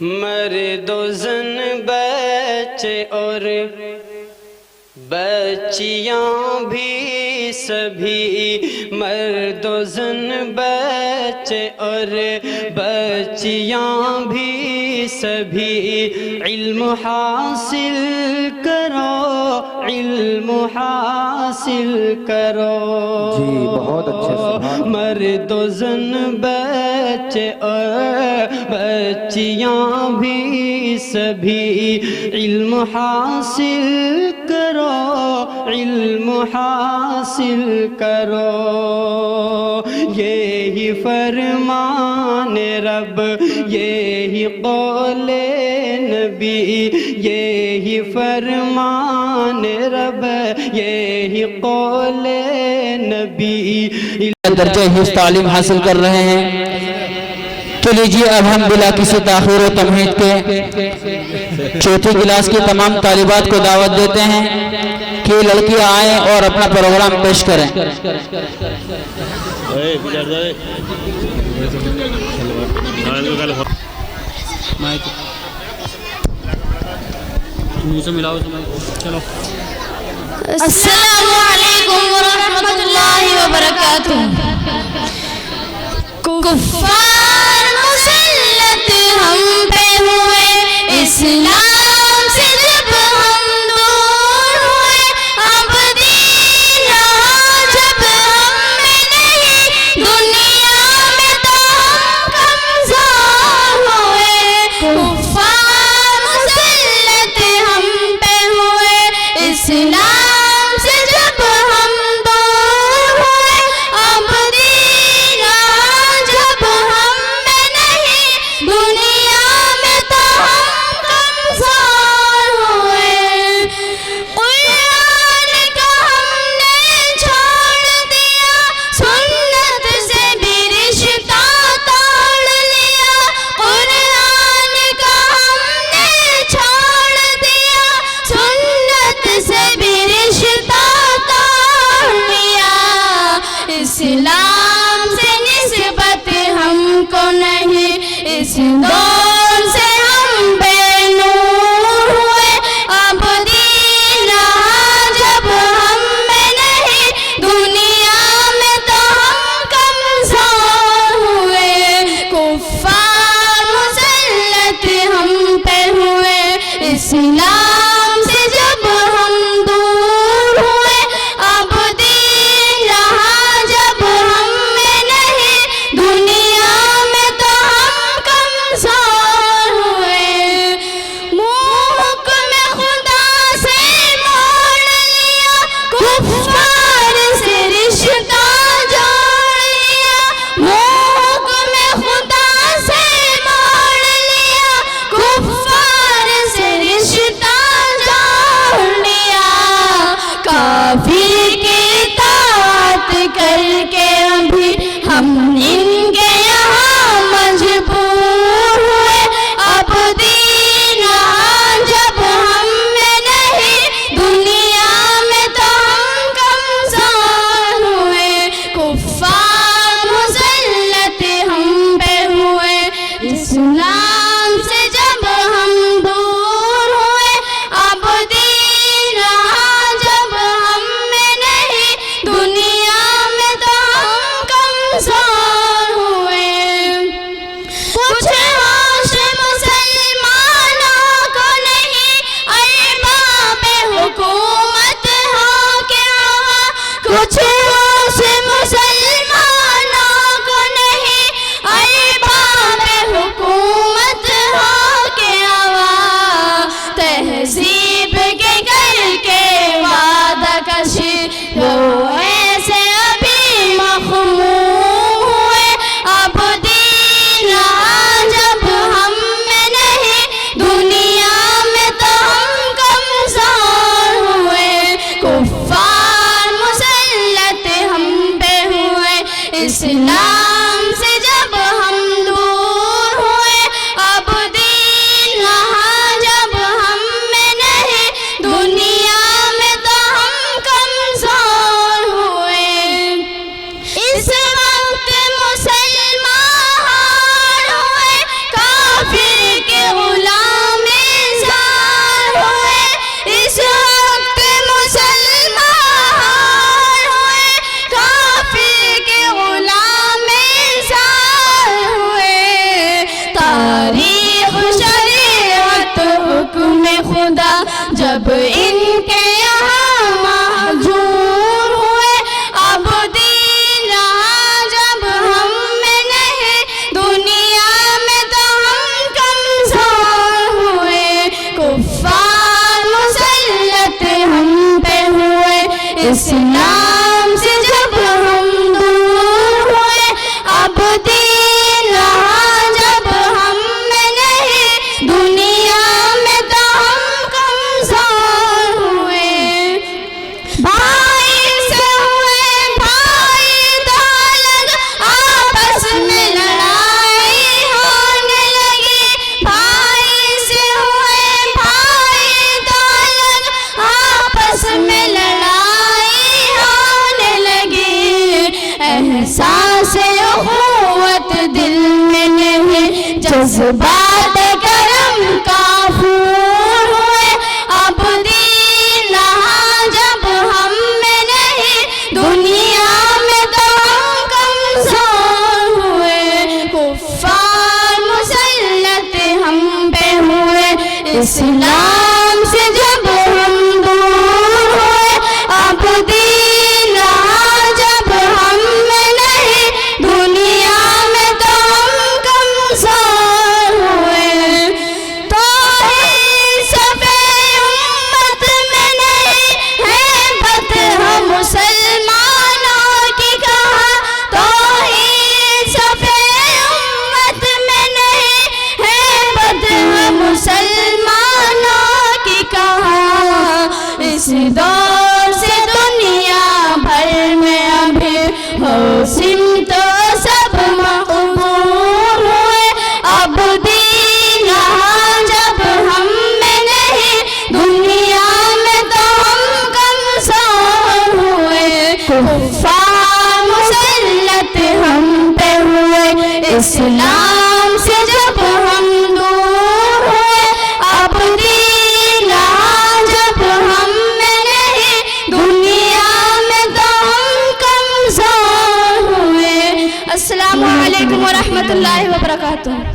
مرد و زن بچے اور بچیاں بھی سبھی، مرد و زن بچے اور بچیاں بھی سبھی، علم حاصل کرو، علم حاصل کرو۔ جی بہت اچھے سبحان۔ مرد و زن بچے اور بچیاں بھی سبھی، علم حاصل کرو، علم حاصل کرو۔ یہی فرمان رب، یہی قول نبی، یہی فرمان رب، یہی قول نبی۔ درجہ حفظ تعلیم حاصل کر رہے ہیں، تو لیجیے اب ہم بلا کسی تاخیر و تمہید کے چوتھی کلاس کی تمام طالبات کو دعوت دیتے ہیں کہ لڑکیاں آئیں اور اپنا پروگرام پیش کریں۔ السلام علیکم ورحمۃ اللہ وبرکاتہ۔ کفار مسلط ہم پہ ہوئے، اسلام سے جب ہم دور ہوئے، اب دین رہا جب ہم میں نہیں، دنیا میں تو ہم کمزور ہوئے۔ کفار مسلط ہم پہ ہوئے، اسلام سے جب ہم دور ہوئے، اب دین رہا جب ہم میں نہیں، دنیا میں تو ہم کمزور ہوئے۔ قرآن کا ہم نے چھوڑ دیا، سنت سے بھی رشتہ توڑ لیا۔ قرآن کا ہم نے چھوڑ دیا، سنت سے بھی رشتہ توڑ لیا۔ اسلام سے نسبت ہم کو نہیں، اس دور سے ہم بے نور ہوئے، اب دین رہا جب ہم میں نہیں، دنیا میں تو ہم کمزور ہوئے۔ کفار مسلط ہم پہ ہوئے، اسلام سے جب ہم دور ہوئے، اب دین رہا جب ہم میں نہیں، دنیا میں تو ہم کمزور ہوئے۔ حکم خدا سے موڑ لیا، کفار سے رشتہ جوڑ لیا۔ حکم خدا سے موڑ لیا، کفار سے رشتہ جوڑ لیا۔ کافر کی اطاعت کر کے ابھی ہم ان کے یہاں مجبور ہوئے، اب دین رہا جب ہم میں نہیں، دنیا میں تو ہم کمزور ہوئے۔ کفار مسلط ہم پہ ہوئے، اسلام سے جب ہم دور ہوئے، اب دین رہا جب ہم میں نہیں، دنیا میں تو ہم کمزور ہوئے۔ کچھ ہوش مسلمانوں کو نہیں، ارباب حکومت ہو کے عوا۔ کچھ ہوش مسلمانوں کو نہیں، ارباب حکومت ہو کے عوا۔ تہذیب کے گھر کے وعدہ کشی وہ ایسے ابھی مخمور ہوئے، اب دین رہا جب ہم میں نہیں، دنیا میں تو ہم کمزور ہوئے۔ کفار مسلط ان کے یہاں مہجور ہوئے، اب دین رہا جب ہم میں نہیں، دنیا میں تو ہم کمزور ہوئے، کفار مسلط ہم پہ ہوئے، اسلام سے جب ہم دور ہوئے، اب دین رہا جب ہم میں نہیں، دنیا میں تو ہم کمزور ہوئے، بھائی سے ہوئے بھائی تو الگ، آپس میں لڑائی ہونے لگی، بھائی سے ہوئے بھائی تو الگ، آپس میں لڑائی ہونے لگی، احساس اخوت دل میں نہیں، جذبات کرم کا پھول ہوئے، اب دین رہا جب ہم میں نہیں، دنیا میں تو ہم کمزور ہوئے، کفار مسلط ہم پہ ہوئے، اسلام سے جب ہم دور ہوئے، اب دین رہا جب ہم میں نہیں، دنیا میں تو ہم کمزور ہوئے، توحید صفِ امت میں نہیں ہے بت ہم مسلمانوں کی کہاں، توحید صفِ امت میں نہیں ہے بت ہم مسلمانوں کی کہاں، اس دور سے دنیا بھر میں ابھی حسن تو سب مقبول ہوئے، اب دین رہا جب ہم میں نہیں، دنیا میں تو ہم کمزور ہوئے، کفار مسلط ہم پہ ہوئے، اسلام سے جب ہم دور ہوئے، اب دین رہا جب ہم میں نہیں، دنیا میں تو ہم کمزور ہوئے۔ السلام علیکم ورحمۃ اللہ وبرکاتہ۔